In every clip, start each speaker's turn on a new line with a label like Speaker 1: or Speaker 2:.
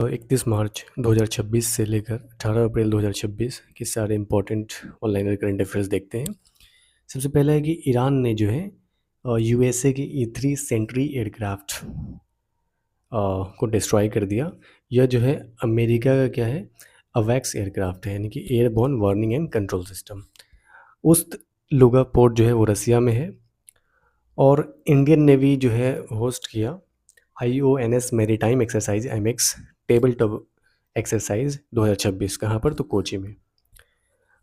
Speaker 1: 31 मार्च 2026 से लेकर 18 अप्रैल 2026 के सारे इम्पोर्टेंट ऑनलाइन करंट अफेयर्स देखते हैं। सबसे पहला है कि ईरान ने जो है यूएसए के E3 सेंट्री एयरक्राफ्ट को डिस्ट्रॉय कर दिया। यह जो है अमेरिका का क्या है, अवैक्स एयरक्राफ्ट है, यानी कि airborne warning and control system. उस लुगा पोर्ट जो है वो रसिया में है। और इंडियन नेवी जो है होस्ट किया IONS maritime exercise MX table top exercise 2026। कहाँ पर, तो कोची में।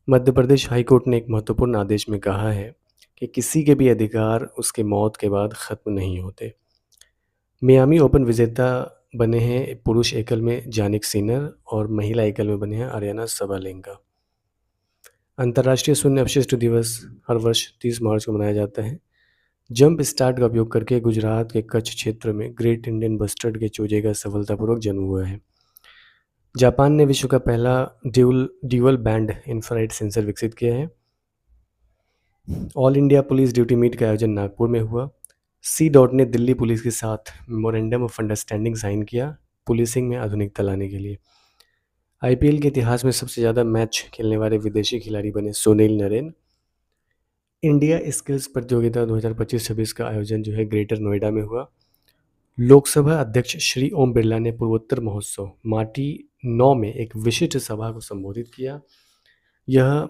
Speaker 1: मध्य प्रदेश हाई कोर्ट ने एक महत्वपूर्ण आदेश में कहा है कि किसी के भी अधिकार उसके मौत के बाद ख़त्म नहीं होते। मियामी ओपन विजेता बने हैं पुरुष एकल में जानिक सिनर और महिला एकल में बने हैं आर्याना सबालेंका। अंतर्राष्ट्रीय शून्य अपशिष्ट दिवस हर वर्ष 30 मार्च को मनाया जाता है। जंप स्टार्ट का उपयोग करके गुजरात के कच्छ क्षेत्र में ग्रेट इंडियन बस्टर्ड के चूजे का सफलतापूर्वक जन्म हुआ है। जापान ने विश्व का पहला ड्यूअल बैंड इंफ्रारेड सेंसर विकसित किया है। All India police duty meet का आयोजन नागपुर में हुआ। C. ने दिल्ली पुलिस के साथ मेमोरेंडम ऑफ अंडरस्टैंडिंग साइन किया पुलिसिंग में आधुनिकता लाने के लिए। IPL के इतिहास में सबसे ज़्यादा मैच खेलने वाले विदेशी खिलाड़ी बने सुनील नरेन। इंडिया स्किल्स प्रतियोगिता 2025-26 का आयोजन जो है ग्रेटर नोएडा में हुआ। लोकसभा अध्यक्ष श्री ओम बिरला ने पूर्वोत्तर महोत्सव माटी 9 में एक विशिष्ट सभा को संबोधित किया। यह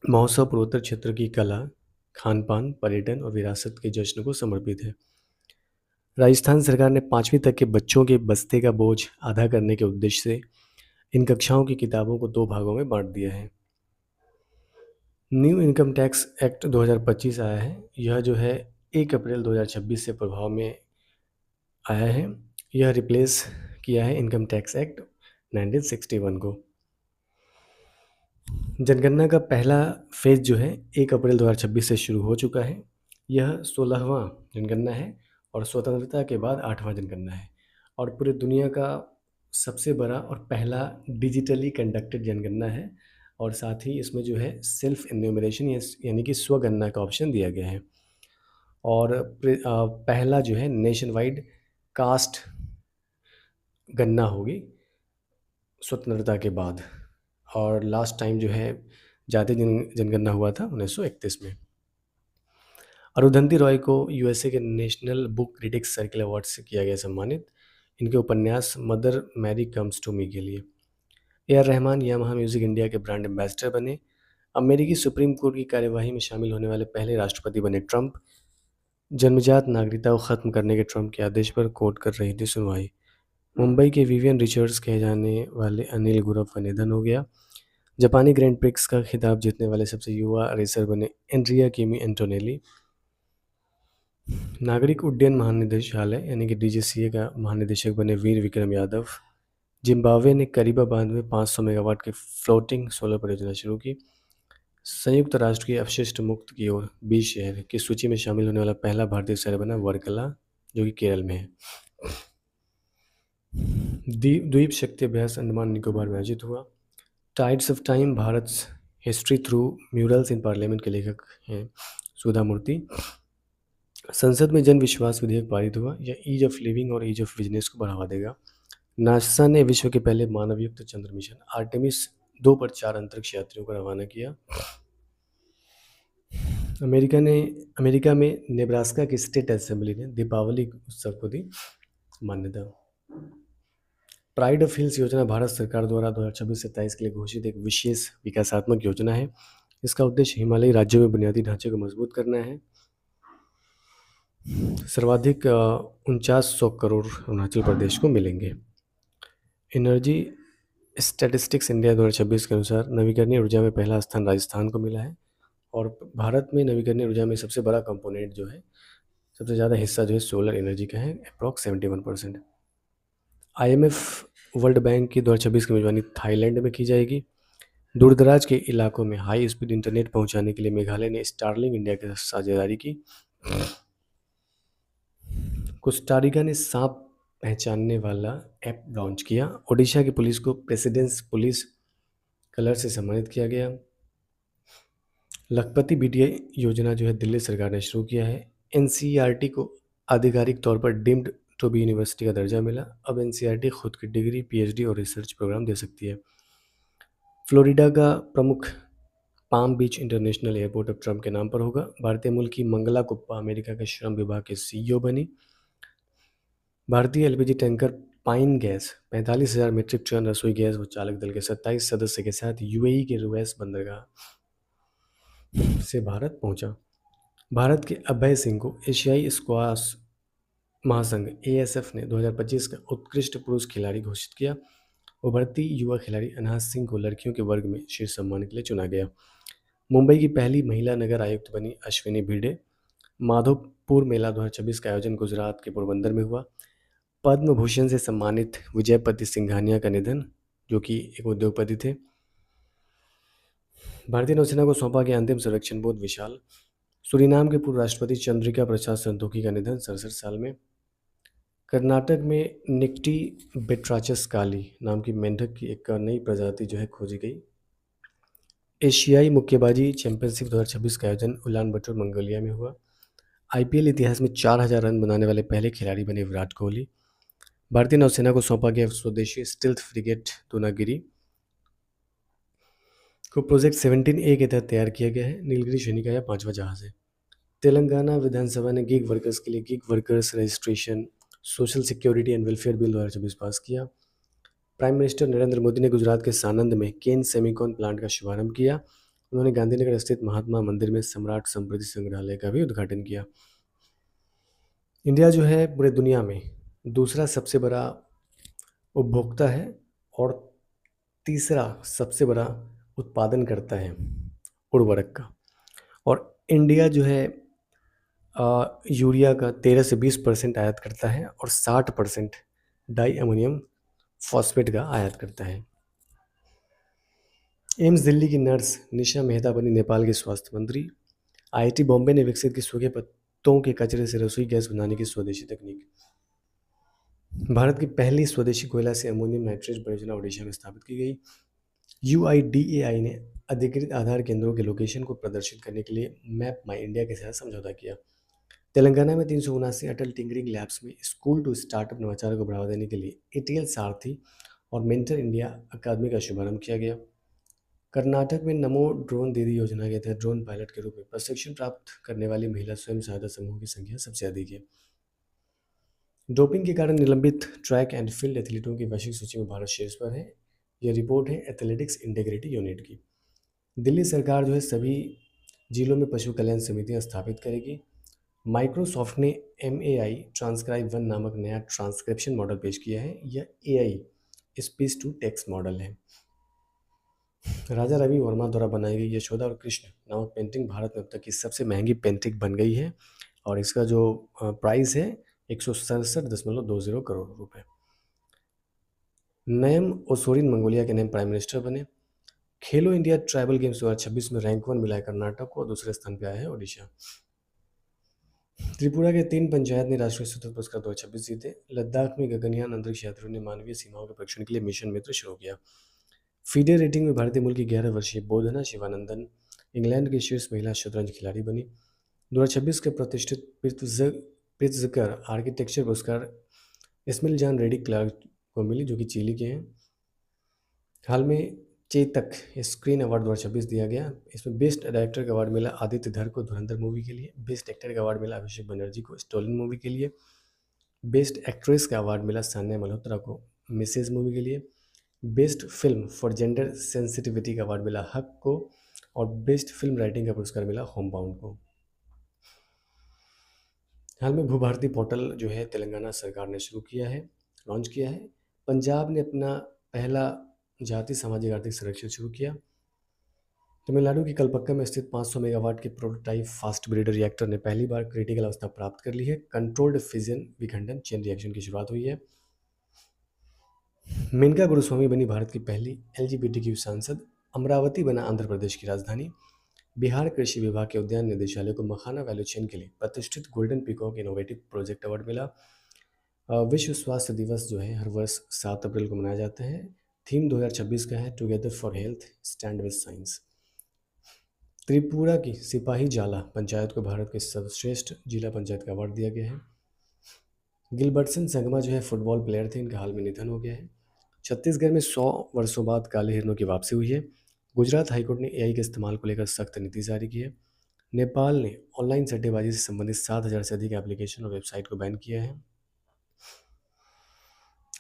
Speaker 1: महोत्सव पूर्वोत्तर क्षेत्र की कला, खान पान, पर्यटन और विरासत के जश्न को समर्पित है। राजस्थान सरकार ने 5वीं तक के बच्चों के बस्ते का बोझ आधा करने के उद्देश्य से इन कक्षाओं की किताबों को 2 भागों में बांट दिया है। न्यू इनकम टैक्स एक्ट 2025 आया है। यह जो है 1 अप्रैल 2026 से प्रभाव में आया है। यह रिप्लेस किया है इनकम टैक्स एक्ट 1961 को। जनगणना का पहला फेज जो है 1 अप्रैल 2026 से शुरू हो चुका है। यह 16वां जनगणना है और स्वतंत्रता के बाद 8वां जनगणना है और पूरी दुनिया का सबसे बड़ा और पहला डिजिटली कंडक्टेड जनगणना है। और साथ ही इसमें जो है सेल्फ एन्यूमरेशन यानी कि स्वगणना का ऑप्शन दिया गया है। और पहला जो है नेशन वाइड कास्ट गणना होगी स्वतंत्रता के बाद। और लास्ट टाइम जो है जातीय जनगणना हुआ था 1931 में। अरुंधति रॉय को USA के national book critics circle award से किया गया सम्मानित इनके उपन्यास mother Mary comes to me के लिए। AR Rahman Yamaha music India के ब्रांड एम्बेसडर बने। अमेरिकी सुप्रीम कोर्ट की कार्यवाही में शामिल होने वाले पहले राष्ट्रपति बने ट्रंप। जन्मजात नागरिकता को खत्म करने के ट्रंप के आदेश पर कोर्ट कर रही थी सुनवाई। मुंबई के विवियन रिचर्ड्स कहे जाने वाले अनिल गुरव का निधन हो गया। जापानी ग्रैंड प्रिक्स का खिताब जीतने वाले सबसे युवा रेसर बने एंड्रिया किमी एंटोनेली। नागरिक उड्डयन महानिदेशालय यानी कि DGCA का महानिदेशक बने वीर विक्रम यादव। जिम्बाब्वे ने करीबा बांध में 500 मेगावाट की फ्लोटिंग सोलर परियोजना शुरू की। संयुक्त राष्ट्र की अपशिष्ट मुक्त की ओर 20 शहर की सूची में शामिल होने वाला पहला भारतीय शहर बना वर्कला, जो कि केरल में है। द्वीप शक्ति अभ्यास अंडमान निकोबार में आयोजित हुआ। Tides of time Bharat history through murals in parliament के लेखक हैं सुधा मूर्ति। संसद में जन विश्वास विधेयक पारित हुआ। यह ईज ऑफ लिविंग और ईज ऑफ बिजनेस को बढ़ावा देगा। नासा ने विश्व के पहले मानवयुक्त चंद्र मिशन आर्टेमिस 2 पर 4 अंतरिक्ष यात्रियों को रवाना किया। अमेरिका में नेब्रास्का की स्टेट असेंबली ने दीपावली उत्सव को दी मान्यता। प्राइड ऑफ हिल्स योजना भारत सरकार द्वारा 2026 से 23 के लिए घोषित एक विशेष विकासात्मक योजना है। इसका उद्देश्य हिमालयी राज्यों में बुनियादी ढांचे को मजबूत करना है। सर्वाधिक 4900 करोड़ अरुणाचल प्रदेश को मिलेंगे। एनर्जी स्टैटिस्टिक्स इंडिया 2026 के अनुसार नवीकरणीय ऊर्जा में पहला स्थान राजस्थान को मिला है। और भारत में नवीकरणीय ऊर्जा में सबसे बड़ा कंपोनेंट जो है, सबसे ज़्यादा हिस्सा जो है सोलर एनर्जी का है, अप्रॉक्स 71%। IMF वर्ल्ड बैंक की 2026 की मेजबानी थाईलैंड में की जाएगी। दूरदराज के इलाकों में हाई स्पीड इंटरनेट पहुंचाने के लिए मेघालय ने स्टारलिंक इंडिया के साथ साझेदारी की। कोस्टारिका ने सांप पहचानने वाला ऐप लॉन्च किया। ओडिशा की पुलिस को प्रेसिडेंस पुलिस कलर से सम्मानित किया गया। लखपति BTI योजना जो है दिल्ली सरकार ने शुरू किया है। NCERT को आधिकारिक तौर पर डीम्ड टू बी यूनिवर्सिटी का दर्जा मिला। अब एनसीईआरटी खुद की डिग्री, पीएचडी और रिसर्च प्रोग्राम दे सकती है। फ्लोरिडा का प्रमुख पाम बीच इंटरनेशनल एयरपोर्ट अब ट्रंप के नाम पर होगा। भारतीय मूल की मंगला कुप्पा अमेरिका के श्रम विभाग के सीईओ बनी। भारतीय LPG tanker pine gas 45,000 metric ton रसोई गैस व चालक दल के 27 सदस्य के साथ यूएई के रुवैस बंदरगाह से भारत पहुंचा। भारत के अभय सिंह को एशियाई स्क्वाश महासंघ एएसएफ ने 2025 का उत्कृष्ट पुरुष खिलाड़ी घोषित किया। उभरती युवा खिलाड़ी अनहास सिंह को लड़कियों के वर्ग में शीर्ष सम्मान के लिए चुना गया। मुंबई की पहली महिला नगर आयुक्त बनी अश्विनी भिड़े। माधोपुर मेला 2026 का आयोजन गुजरात के पोरबंदर में हुआ। पद्म भूषण से सम्मानित विजयपति सिंघानिया का निधन, जो कि एक उद्योगपति थे। भारतीय नौसेना को सौंपा गया अंतिम सर्वेक्षण बोध विशाल। सूरीनाम के पूर्व राष्ट्रपति चंद्रिका प्रसाद संतोखी का निधन 67 साल में। कर्नाटक में निक्टी बेट्राचस काली नाम की मेंढक की एक नई प्रजाति जो है खोजी गई। एशियाई मुक्केबाजी चैंपियनशिप 2026 का आयोजन उलान बटोर मंगोलिया में हुआ। आईपीएल इतिहास में 4,000 रन बनाने वाले पहले खिलाड़ी बने विराट कोहली। भारतीय नौसेना को सौंपा गया स्वदेशी स्टिल्थ फ्रिगेट दूनागिरी को प्रोजेक्ट 17A के तहत तैयार किया गया है। नीलगिरी श्रेणी का यह 5वां जहाज है। तेलंगाना विधानसभा ने गिग वर्कर्स के लिए gig workers registration social security and welfare bill 2024 पास किया। प्राइम मिनिस्टर नरेंद्र मोदी ने गुजरात के सानंद में केन सेमीकॉन प्लांट का शुभारंभ किया। उन्होंने गांधीनगर स्थित महात्मा मंदिर में सम्राट संप्रति संग्रहालय का भी उद्घाटन किया। इंडिया जो है पूरे दुनिया में दूसरा सबसे बड़ा उपभोक्ता है और तीसरा सबसे बड़ा उत्पादन करता है उर्वरक का। और इंडिया जो है यूरिया का 13 से 20% आयात करता है और 60% डाई अमोनियम फॉस्फेट का आयात करता है। एम्स दिल्ली की नर्स निशा मेहता बनी नेपाल के स्वास्थ्य मंत्री। आईआईटी बॉम्बे ने विकसित की सूखे पत्तों के कचरे से रसोई गैस बनाने की स्वदेशी तकनीक। भारत की पहली स्वदेशी कोयला से अमोनियम नाइट्रेट परियोजना ओडिशा में स्थापित की गई। यूआईडीएआई ने अधिकृत आधार केंद्रों के लोकेशन को प्रदर्शित करने के लिए मैप माई इंडिया के साथ समझौता किया। तेलंगाना में 379 अटल टिंकरिंग लैब्स में स्कूल टू स्टार्टअप नवाचार को बढ़ावा देने के लिए एटीएल सारथी और मेंटर इंडिया अकादमी का शुभारंभ किया गया। कर्नाटक में नमो ड्रोन दीदी योजना के तहत ड्रोन पायलट के रूप में प्रशिक्षण प्राप्त करने वाली महिला स्वयं सहायता समूह की संख्या सबसे अधिक है। डोपिंग के कारण निलंबित ट्रैक एंड फील्ड एथलीटों की वैश्विक सूची में भारत शीर्ष पर है। यह रिपोर्ट है एथलेटिक्स इंटीग्रिटी यूनिट की। दिल्ली सरकार जो है सभी जिलों में पशु कल्याण समितियां स्थापित करेगी। माइक्रोसॉफ्ट ने MAI ट्रांसक्राइब 1 नामक नया ट्रांसक्रिप्शन मॉडल पेश किया है। यह AI speech to text model है। राजा रवि वर्मा द्वारा बनाई गई यशोदा और कृष्ण नामक पेंटिंग भारत में अब तक की सबसे महंगी पेंटिंग बन गई है और इसका जो प्राइस है 167.20 करोड़ रुपए। नयम ओसोरिन मंगोलिया के नए प्राइम मिनिस्टर बने। खेलो इंडिया ट्राइबल गेम्स 2026 में रैंक 1 मिला है कर्नाटक को और दूसरे स्थान पर आया है ओडिशा। त्रिपुरा के 3 पंचायत ने राष्ट्रीय स्वच्छता पुरस्कार 2026 जीते। लद्दाख में गगनयान अंतरिक्ष यात्रियों ने मानवीय सीमाओं के परीक्षण के लिए मिशन मित्र शुरू किया। फीडे रेटिंग में भारतीय मूल की 11 वर्षीय बोधना शिवानंदन इंग्लैंड की शीर्ष महिला शतरंज खिलाड़ी बनी। 2026 के प्रतिष्ठित प्रित्जकर आर्किटेक्चर पुरस्कार इस्मिल जान रेड्डी क्लार्क को मिली, जो कि चिली के हैं। हाल में चेतक स्क्रीन अवार्ड 2026 दिया गया। इसमें बेस्ट डायरेक्टर का अवार्ड मिला आदित्य धर को धुरंधर मूवी के लिए। बेस्ट एक्टर का अवार्ड मिला अभिषेक बनर्जी को स्टोलन मूवी के लिए। बेस्ट एक्ट्रेस का अवार्ड मिला सान्या मल्होत्रा को मिसेज मूवी के लिए। Best film for gender sensitivity का अवार्ड मिला हक को और बेस्ट फिल्म राइटिंग का पुरस्कार मिला होमबाउंड को। हाल में भूभारती पोर्टल जो है तेलंगाना सरकार ने शुरू किया है, लॉन्च किया है। पंजाब ने अपना पहला जाति सामाजिक आर्थिक सर्वेक्षण शुरू किया। तमिलनाडु की कलपक्का में स्थित 500 मेगावाट के प्रोटोटाइप फास्ट ब्रीडर रिएक्टर ने पहली बार क्रिटिकल अवस्था प्राप्त कर ली है। कंट्रोल्ड फिजन विखंडन चेन रिएक्शन की शुरुआत हुई है। मेनका गुरुस्वामी बनी भारत की पहली LGBTQ सांसद। अमरावती बना आंध्र प्रदेश की राजधानी। बिहार कृषि विभाग के उद्यान निदेशालय को मखाना वैल्यू चेन के लिए प्रतिष्ठित golden peacock innovative project award मिला। विश्व स्वास्थ्य दिवस जो है हर वर्ष 7 अप्रैल को मनाया जाता है। थीम 2026 का है together for health stand with science. Tripura की सिपाही जाला पंचायत को भारत के सर्वश्रेष्ठ जिला पंचायत का अवार्ड दिया गया है। गिलबर्टसन संगमा जो है फुटबॉल प्लेयर थे, इनका हाल में निधन हो गया है। छत्तीसगढ़ में 100 वर्षों बाद काले हिरणों की वापसी हुई है। गुजरात हाईकोर्ट ने एआई के इस्तेमाल को लेकर सख्त नीति जारी की है। नेपाल ने ऑनलाइन सट्टेबाजी से संबंधित 7,000 से अधिक एप्लीकेशन और वेबसाइट को बैन किया है।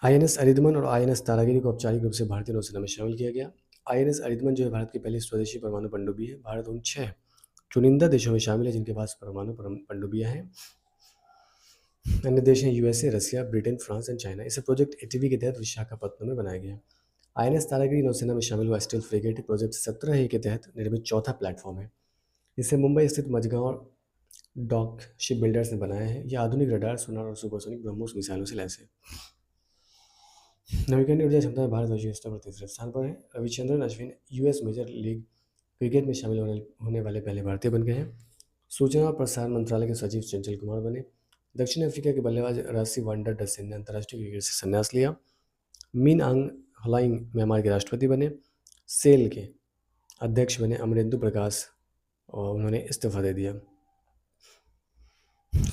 Speaker 1: आईएनएस अरिदमन और आईएनएस तारागिरी को औपचारिक रूप से भारतीय नौसेना में शामिल किया गया। आईएनएस अरिदमन जो है भारत की पहली स्वदेशी परमाणु पनडुब्बी है। भारत उन 6 चुनिंदा देशों में शामिल है जिनके पास परमाणु पनडुब्बियां हैं। अन्य देश हैं USA, Russia, Britain, France and China. इसे प्रोजेक्ट एटीवी के तहत विशाखापत्तनम में बनाया गया। आईएनएस तारागिरी नौसेना में शामिल हुआ स्टील्थ फ्रिगेट प्रोजेक्ट 17A के तहत निर्मित चौथा प्लेटफॉर्म है। इसे मुंबई स्थित मझगांव डॉक शिप बिल्डर्स ने बनाया है। यह आधुनिक रडार, सोनार और सुपरसोनिक ब्रह्मोस मिसाइलों से लैस है। नवीकरणीय ऊर्जा क्षमता में भारत वैश्विक स्तर पर तीसरे स्थान पर है। Ravichandran Ashwin US major league cricket में शामिल होने वाले पहले भारतीय बन गए हैं। सूचना और प्रसारण मंत्रालय के सचिव चंचल कुमार बने। दक्षिण अफ्रीका के बल्लेबाज रासी वांडर डसेन ने अंतर्राष्ट्रीय क्रिकेट से संन्यास लिया। मीन आंग हलाइंग म्यांमार के राष्ट्रपति बने। सेल के अध्यक्ष बने अमरेंदु प्रकाश और उन्होंने इस्तीफा दे दिया।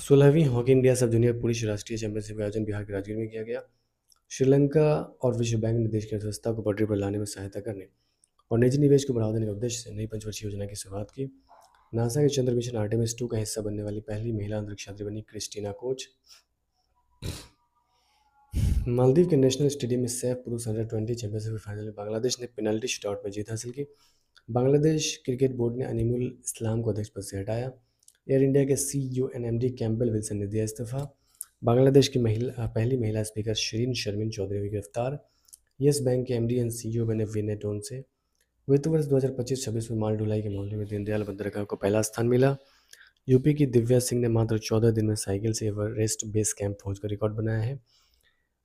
Speaker 1: 16वीं हॉकी इंडिया सब जूनियर पुरुष राष्ट्रीय चैंपियनशिप का आयोजन बिहार के राजगीर में किया गया। श्रीलंका और विश्व बैंक ने देश की अर्थव्यवस्था को पटरी पर लाने में सहायता करने और निजी निवेश को बढ़ावा देने के उद्देश्य से नई पंचवर्षीय योजना की शुरुआत की। नासा के चंद्र मिशन आर्टेमिस 2 का हिस्सा बनने वाली पहली महिला अंतरिक्ष यात्री बनी क्रिस्टीना कोच। मालदीव के नेशनल स्टेडियम में सैफ पुरुष अंडर 20 चैंपियनशिप फाइनल में बांग्लादेश ने पेनल्टी शूटआउट में जीत हासिल की। बांग्लादेश क्रिकेट बोर्ड ने अनीमुल इस्लाम को अध्यक्ष पद से हटाया। एयर इंडिया के CEO and MD Campbell Wilson ने दिया इस्तीफा। बांग्लादेश की पहली महिला स्पीकर शिरीन शर्मिन चौधरी हुई गिरफ्तार। येस बैंक के एमडी एंड सीईओ बने विनय टोन से। वित्त वर्ष 2025-26 में माल ढुलाई के मामले में दीनदयाल बंदरगाह को पहला स्थान मिला। यूपी की दिव्या सिंह ने मात्र 14 दिन में साइकिल से एवरेस्ट बेस कैंप पहुंचकर रिकॉर्ड बनाया है।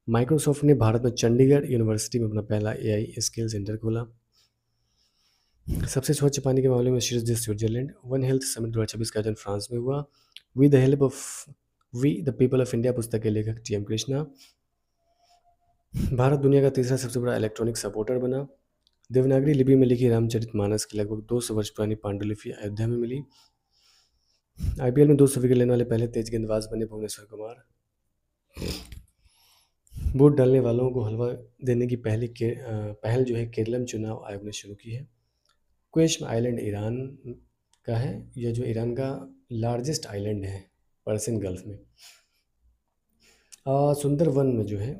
Speaker 1: माइक्रोसॉफ्ट ने भारत में चंडीगढ़ यूनिवर्सिटी में अपना पहला एआई स्किल सेंटर खोला। सबसे स्वच्छ पानी के मामले में शीर्ष देश स्विट्जरलैंड। वन हेल्थ समिट 2026 का आयोजन फ्रांस में हुआ। With the help of we the people of India पुस्तक के लेखक टीएम कृष्णा। भारत दुनिया का तीसरा सबसे बड़ा इलेक्ट्रॉनिक सपोर्टर बना। देवनागरी लिपि में लिखी रामचरितमानस की लगभग 200 वर्ष पुरानी पांडुलिपि अयोध्या में मिली। आईपीएल में 200 विकेट लेने वाले पहले तेज गेंदबाज बने भुवनेश्वर कुमार। वोट डालने वालों को हलवा देने की पहल जो है केरलम चुनाव आयोग ने शुरू की है। क्वेश्म आइलैंड ईरान का है। यह जो ईरान का लार्जेस्ट आइलैंड है पर्सियन गल्फ में। सुंदरवन में जो है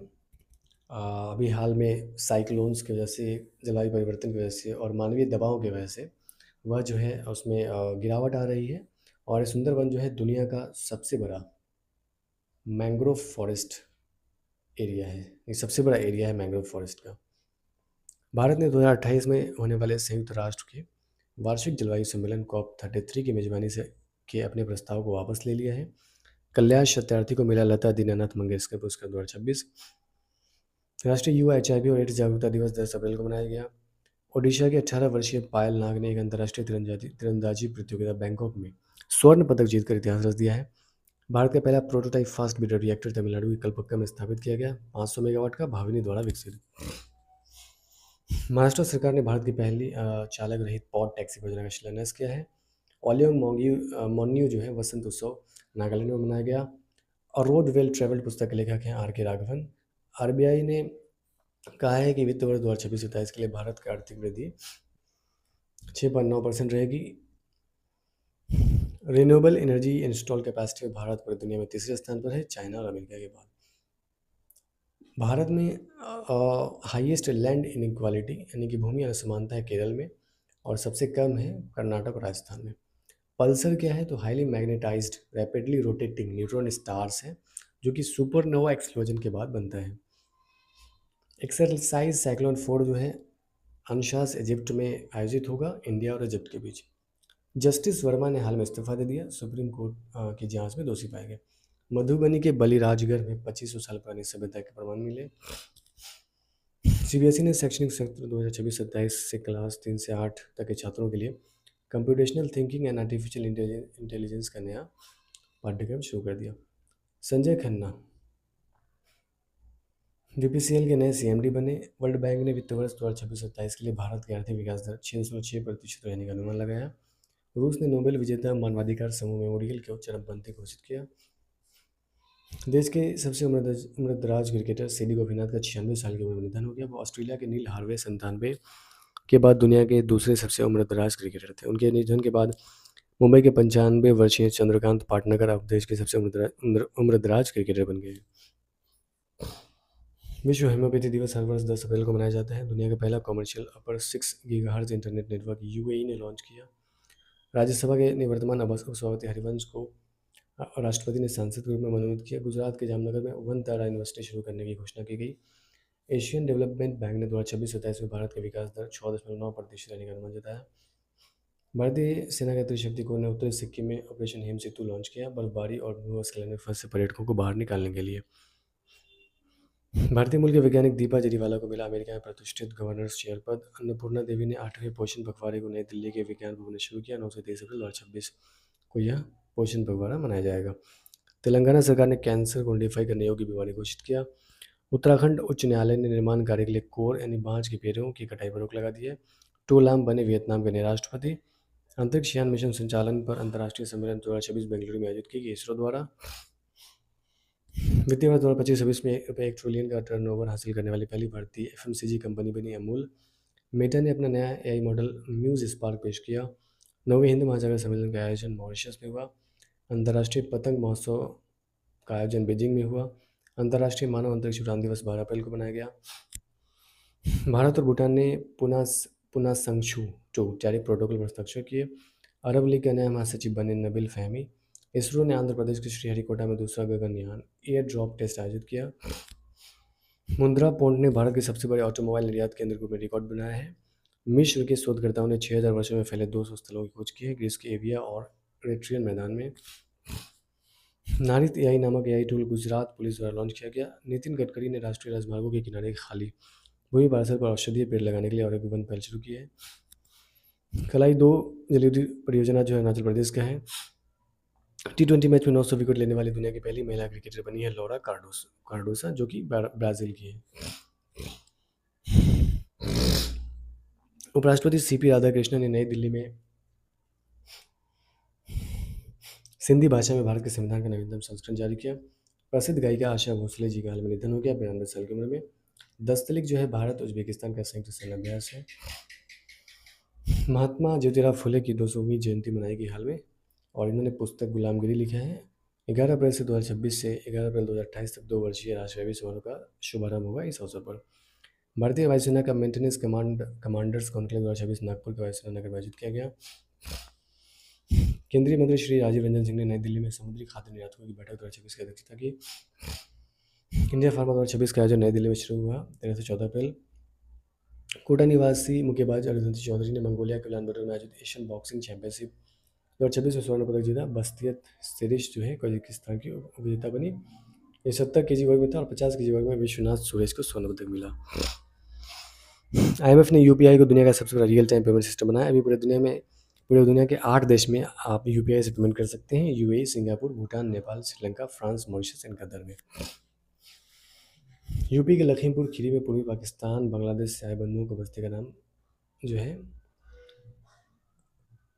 Speaker 1: अभी हाल में साइक्लोन्स की वजह से, जलवायु परिवर्तन की वजह से और मानवीय दबाव की वजह से वह जो है उसमें गिरावट आ रही है। और सुंदरवन जो है दुनिया का सबसे बड़ा मैंग्रोव फॉरेस्ट एरिया है। ये सबसे बड़ा एरिया है मैंग्रोव फॉरेस्ट का। भारत ने 2028 में होने वाले संयुक्त राष्ट्र के वार्षिक जलवायु सम्मेलन COP33 की मेजबानी से के अपने प्रस्ताव को वापस ले लिया है। कल्याण सत्यार्थी को मिला लता दीनानाथ मंगेशकर पुरस्कार 2026। राष्ट्रीय युवा HIV और एड्स जागरूकता दिवस 10 अप्रैल को मनाया गया। ओडिशा के 18 वर्षीय पायल नाग ने एक अंतर्राष्ट्रीय तीरंदाजी प्रतियोगिता बैंकॉक में स्वर्ण पदक जीतकर इतिहास रच दिया है। भारत का पहला prototype fast breeder reactor Tamil Nadu के कलपक्का में स्थापित किया गया। 500 मेगावाट का भाविनी द्वारा विकसित। महाराष्ट्र सरकार ने भारत की पहली चालक रहित पॉड टैक्सी परियोजना का शिलान्यास किया है। ओलियंग मोन्यू जो है वसंत उत्सव नागालैंड में मनाया गया। और रोड वेल ट्रेवल पुस्तक के लेखक हैं आर के राघवन। आरबीआई ने कहा है कि वित्त वर्ष 2026-27 के लिए भारत की आर्थिक वृद्धि 6.9% रहेगी। रिन्यूएबल एनर्जी इंस्टॉल कैपेसिटी में भारत पूरी दुनिया में तीसरे स्थान पर है, चाइना और अमेरिका के बाद। भारत में हाईएस्ट लैंड इनइक्वालिटी यानी कि भूमि असमानता है केरल में और सबसे कम है कर्नाटक और राजस्थान में। पल्सर क्या है? तो highly magnetised rapidly rotating neutron stars है जो कि सुपरनोवा एक्सप्लोजन के बाद बनता है। एक्सरसाइज साइक्लोन 4 जो है अंशास इजिप्ट में आयोजित होगा, इंडिया और इजिप्ट के बीच। जस्टिस वर्मा ने हाल में इस्तीफा दे दिया, सुप्रीम कोर्ट की जांच में दोषी पाए गए। मधुबनी के बलिराजगढ़ में 2500 साल पुरानी सभ्यता के प्रमाण मिले। सीबीएसई ने शैक्षणिक सत्र 2026-27 से क्लास 3 से 8 तक के छात्रों के लिए computational thinking and artificial intelligence का नया पाठ्यक्रम शुरू कर दिया। संजय खन्ना बीपीसीएल के नए सीएमडी बने। वर्ल्ड बैंक ने वित्त वर्ष 2026-27 के लिए भारत की आर्थिक विकास दर 606% रहने का अनुमान लगाया। रूस ने नोबेल विजेता मानवाधिकार समूह मेमोरियल को चरमपंथी घोषित किया। देश के सबसे उम्रदराज क्रिकेटर सिडी गोपीनाथ का 96 साल की उम्र में निधन हो गया। वो ऑस्ट्रेलिया के नील हार्वे 97 के बाद दुनिया के दूसरे सबसे उम्रदराज क्रिकेटर थे। उनके निधन के बाद मुंबई के 95 वर्षीय चंद्रकांत पाटनकर अब देश के सबसे उम्रदराज क्रिकेटर बन गए। विश्व होम्योपैथी दिवस हर वर्ष 10 अप्रैल को मनाया जाता है। दुनिया का पहला कमर्शियल अपर 6 गीगाहर्ट्ज इंटरनेट नेटवर्क यूएई ने लॉन्च किया। राज्यसभा के निवर्तमान उपसभापति हरिवंश को राष्ट्रपति ने सांसद के रूप में मनोनीत किया। गुजरात के जामनगर में वन तारा यूनिवर्सिटी शुरू करने की घोषणा की गई। एशियन डेवलपमेंट बैंक ने 2026-27 में भारत के विकास दर 6.9% रहने का अनुमान जताया। भारतीय सेना के त्रिशक्ति कोर ने उत्तरी सिक्किम में ऑपरेशन हिम सेतु लॉन्च किया, बर्फबारी और भूस्खलन में फंसे पर्यटकों को बाहर निकालने के लिए। भारतीय मूल के वैज्ञानिक दीपा जरीवाला को मिला अमेरिका में प्रतिष्ठित गवर्नर चेयर पद। अन्नपूर्णा देवी ने 8वें पोषण पखवाड़े को नई दिल्ली के विज्ञान भवन में शुरू किया। 9 से 23 अप्रैल 2026 को यह पोषण पखवाड़ा मनाया जाएगा। तेलंगाना सरकार ने कैंसर को आइडेंटिफाई करने योग्य बीमारी घोषित किया। उत्तराखंड उच्च न्यायालय ने निर्माण कार्य के लिए कोर यानी बांज के पेड़ों की कटाई पर रोक लगा दी है। टू लाम बने वियतनाम के नए राष्ट्रपति। अंतरिक्ष यान मिशन संचालन पर अंतर्राष्ट्रीय सम्मेलन 2026 बेंगलुरु में आयोजित की गई इसरो द्वारा। वित्तीय वर्ष 2025-26 में ₹1 ट्रिलियन का टर्नओवर हासिल करने वाली पहली भारतीय एफएमसीजी कंपनी बनी अमूल। मेटा ने अपना नया एआई मॉडल म्यूज स्पार्क पेश किया। 9वें हिंद महासागर सम्मेलन का आयोजन मॉरिशस में हुआ। अंतर्राष्ट्रीय पतंग महोत्सव का आयोजन बीजिंग में हुआ। अंतर्राष्ट्रीय मानव अंतरिक्ष उड़ान दिवस 12 अप्रैल को मनाया गया। भारत और भूटान ने पुना संगशु टैरिफ प्रोटोकॉल पर हस्ताक्षर किए। अरब लीग के नए महासचिव बने नबील फहमी। इसरो ने आंध्र प्रदेश के श्रीहरिकोटा में दूसरा गगनयान एयर ड्रॉप टेस्ट आयोजित किया। मुंद्रा पोर्ट ने भारत के सबसे बड़े ऑटोमोबाइल निर्यात केंद्र के रूप में रिकॉर्ड बनाया है। मिस्र के शोधकर्ताओं ने 6000 वर्षों में फैले 200 स्थलों की खोज की है, ग्रीस के एविया और एट्रियन मैदान में। नारित एआई नामक एआई टूल गुजरात पुलिस द्वारा लॉन्च किया गया। नितिन गडकरी ने राष्ट्रीय राजमार्गों के किनारे खाली भूमि पार्सल पर औषधीय पेड़ लगाने के लिए औद्योगिक वन पहल शुरू की है। कलाई 2 जलविद्युत परियोजना जो अरुणाचल प्रदेश का है। T20 मैच में 900 विकेट लेने वाली दुनिया की पहली महिला क्रिकेटर बनी है लौरा कार्डोसा, जो कि ब्राज़ील की है। उपराष्ट्रपति सीपी राधाकृष्णन ने नई दिल्ली में सिंधी भाषा में भारत के संविधान का नवीनतम संस्करण जारी किया। प्रसिद्ध गायिका आशा भोसले जी का हाल में निधन हो गया 92 साल की उम्र में। दस्तलिक जो है भारत उज्बेकिस्तान का संयुक्त सेनाभ्यास है। महात्मा ज्योतिराव फुले की 200वीं जयंती मनाई गई हाल में, और इन्होंने पुस्तक गुलामगिरी लिखा है। 11 अप्रैल से 2026 से 11 अप्रैल 2028 तक 2 वर्षीय राष्ट्रव्यापी समारोह का शुभारंभ होगा। इस अवसर पर भारतीय वायुसेना का मेंटेनेंस कमांडर्स कॉन्क्लेव 2026 नागपुर के वायुसेना नगर में आयोजित किया गया। केंद्रीय मंत्री श्री राजीव रंजन सिंह ने नई दिल्ली में समुद्री खाद्य निर्यातकों की बैठक 2026 की अध्यक्षता की। इंडिया फार्मा 2026 का आयोजन नई दिल्ली में शुरू हुआ 13 से 14 अप्रैल। कोटा निवासी मुक्केबाज अरुंधति चौधरी ने मंगोलिया के उलानबटर में आयोजित एशियन बॉक्सिंग चैंपियनशिप 2026 में स्वर्ण पदक जीता। बस्तियत सिरिश जो है कजाकिस्तान की उपविजेता बनी। ये 70 केजी वर्ग में था और 50 केजी वर्ग में विश्वनाथ सुरेश को स्वर्ण पदक मिला। IMF ने यूपीआई को दुनिया का सबसे बड़ा रियल टाइम पेमेंट सिस्टम बनाया। अभी पूरे दुनिया के 8 देश में आप यूपीआई से पेमेंट कर सकते हैं। UAE, Singapore, Bhutan, Nepal, Sri Lanka, France, Mauritius and Qatar में। यूपी के लखीमपुर खीरी में पूर्वी पाकिस्तान बांग्लादेश से आए बंधुओं को बस्ती का नाम जो है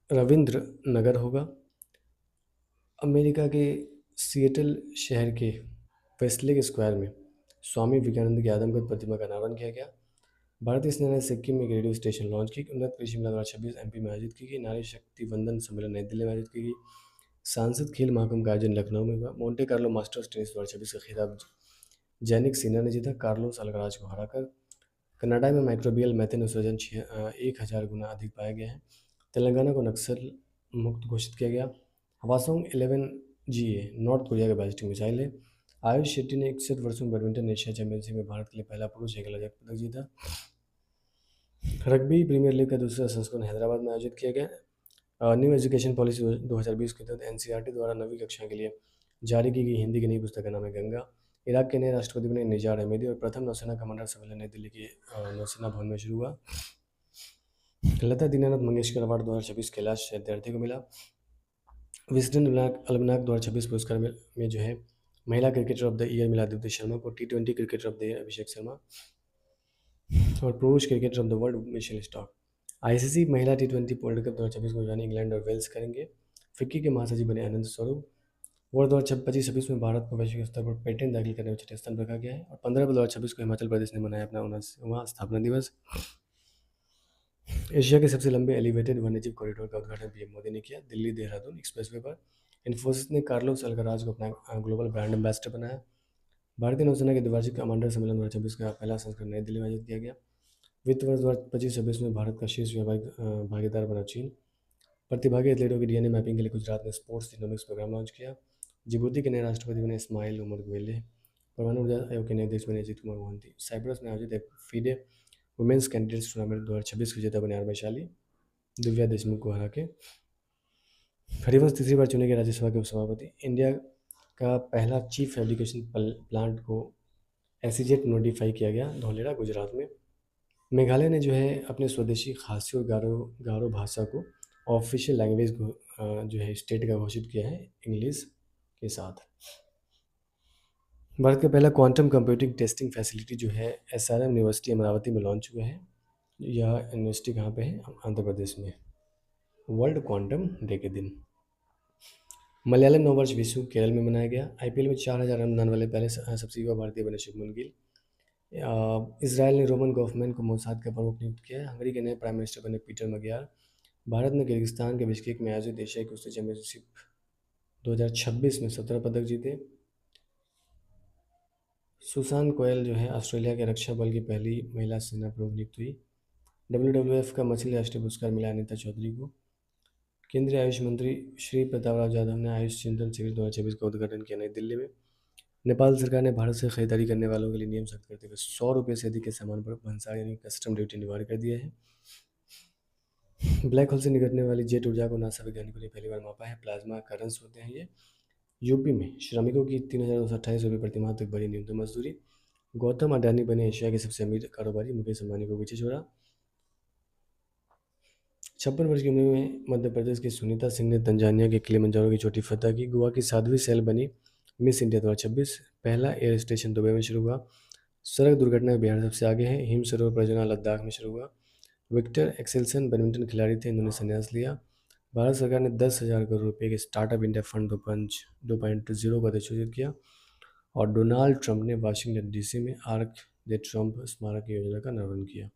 Speaker 1: रविंद्र नगर होगा। अमेरिका के सिएटल शहर के वेस्टलेक स्क्वायर में स्वामी विवेकानंद की आदमकद प्रतिमा का अनावरण किया गया। भारतीय सेना ने सिक्किम में एक रेडियो स्टेशन लॉन्च की। उन्नत कृषि मेला 2026 एमपी में आयोजित की गई। नारी शक्ति वंदन सम्मेलन नई दिल्ली में आयोजित की गई। सांसद खेल महाकुंभ का आयोजन लखनऊ में हुआ। मोंटे कार्लो मास्टर्स टेनिस 2026 का खिताब जैनिक सिन्हा ने जीता, कार्लोस अल्कराज को हराकर। कनाडा में माइक्रोबियल मैथेन उत्सर्जन 1000 गुना अधिक पाया गया है। तेलंगाना को नक्सल मुक्त घोषित किया गया। हवासोंग 11GA नॉर्थ कोरिया का बैलिस्टिक मिसाइल है। आयुष शेट्टी ने 61 वर्षों में बैडमिंटन एशिया चैंपियनशिप में भारत के लिए पहला पुरुष एकल रजत पदक जीता। रग्बी प्रीमियर लीग का दूसरा संस्करण हैदराबाद में आयोजित किया गया। न्यू एजुकेशन पॉलिसी 2020 के तहत एनसीईआरटी द्वारा 9वीं कक्षा के लिए जारी की गई हिंदी की नई पुस्तक का नाम है गंगा। इराक के नए राष्ट्रपति बने निजार अहमदी और प्रथम नौसेना कमांडर सम्मेलन नई दिल्ली के नौसेना भवन में शुरू हुआ। लता दीनानाथ मंगेशकर अवार्ड 2026 कैलाश विद्यार्थी को मिला। विजडन अलमनाक 2026 पुरस्कार में जो है महिला क्रिकेटर ऑफ द ईयर मिला आदित्य शर्मा को। T20 cricketer of the year Abhishek Sharma और पुरुष cricketer of the world Mitchell Starc. ICC महिला T20 वर्ल्ड कप 2026 को जाने इंग्लैंड और वेल्स करेंगे। फिक्की के महासचिव बने आनंद स्वरूप। वर्ष 2025-26 में भारत को वैश्विक स्तर पर पेटेंट दाखिल करने में छठे स्थान पर रखा गया है। और 15 अप्रैल 2026 को हिमाचल प्रदेश ने मनाया अपना 79वां स्थापना दिवस। एशिया के सबसे लंबे एलिवेटेड वन्यजीव कॉरिडोर का उद्घाटन पीएम मोदी ने किया दिल्ली देहरादून एक्सप्रेसवे पर। इन्फोसिस ने कार्लोस अल्काराज को अपना ग्लोबल ब्रांड एम्बेसडर बनाया। भारतीय नौसेना के द्विवार्षिक कमांडर सम्मेलन 2026 का पहला संस्करण नई दिल्ली में आयोजित किया गया। वित्त वर्ष 2025-26 में भारत का शीर्ष व्यापारिक भागीदार बना चीन। प्रतिभागी एथलीटों की डीएनए मैपिंग के लिए गुजरात ने स्पोर्ट्स जीनोमिक्स प्रोग्राम लॉन्च किया। जिबूती के नए राष्ट्रपति बने इस्माइल उमर गुएले। परमाणु ऊर्जा आयोग के नए अध्यक्ष बने अजीत कुमार मोहंती। साइप्रस में आयोजित एक फीडे वुमेंस कैंडिडेट्स टूर्नामेंट 2026 विजेता बने आर वैशाली दिव्या देशमुख को हरा के। हरिवंश तीसरी बार चुने गए राज्यसभा के उपसभापति। इंडिया का पहला चीफ फैब्रिकेशन प्लांट को एसीजेट नोटिफाई किया गया धौलेरा गुजरात में। मेघालय ने जो है अपने स्वदेशी खासी और गारो भाषा को ऑफिशियल लैंग्वेज जो है स्टेट का घोषित किया है इंग्लिश के साथ। भारत का पहला क्वांटम कंप्यूटिंग टेस्टिंग फैसिलिटी जो है एसआरएम यूनिवर्सिटी अमरावती में लॉन्च हुआ है। यह यूनिवर्सिटी कहाँ पे है? आंध्र प्रदेश में। वर्ल्ड क्वांटम डे के दिन मलयालम नववर्ष विशु केरल में मनाया गया। आईपीएल में 4000 रन बनाने वाले पहले सबसे युवा भारतीय बने शुभमन गिल। इसराइल ने रोमन गवर्नमेंट को मोसाद का प्रमुख नियुक्त किया है। हंगरी के नए प्राइम मिनिस्टर बने पीटर मगियार। भारत ने किर्गिस्तान के बिश्केक में आयोजित एशियाई कुश्ती चैंपियनशिप 2026 में 17 पदक जीते। सुसान कोयल जो है ऑस्ट्रेलिया के रक्षा बल की पहली महिला सेना प्रमुख नियुक्त हुई। WWF का मछली राष्ट्रीय पुरस्कार मिला अनिता चौधरी को। केंद्रीय आयुष मंत्री श्री प्रतापराव जाधव ने आयुष चिंतन शिविर 2026 का उद्घाटन किया नई दिल्ली में। नेपाल सरकार ने भारत से खरीदारी करने वालों के लिए नियम सख्त करते हुए 100 रुपये से अधिक के सामान पर भंसार यानी कस्टम ड्यूटी अनिवार्य कर दिया है। ब्लैक होल से निकलने वाली जेट ऊर्जा को नासा वैज्ञानिकों ने पहली बार मापा है। प्लाज्मा करंट्स होते हैं ये। यूपी में श्रमिकों की 3228 रुपये प्रति माह तक बढ़ी न्यूनतम मजदूरी। गौतम अडानी बने एशिया के सबसे अमीर कारोबारी, मुकेश अंबानी को पीछे छोड़ा। 56 वर्ष की उम्र में मध्य प्रदेश की सुनीता सिंह ने तंजानिया के किलिमंजारो की चोटी फतह की। गोवा की साध्वी सैल बनी मिस इंडिया 2026। पहला एयर स्टेशन दुबई में शुरू हुआ। सड़क दुर्घटना में बिहार सबसे आगे है। हिम सरोवर परियोजना लद्दाख में शुरू हुआ। विक्टर एक्सेल्सन बैडमिंटन खिलाड़ी थे, इन्होंने संन्यास लिया। भारत सरकार ने 10,000 करोड़ रुपए के स्टार्टअप इंडिया फंड 2.0 का अधिसूचित किया। और डोनाल्ड ट्रंप ने वाशिंगटन डीसी में आर्क द ट्रंप स्मारक योजना का अनावरण किया।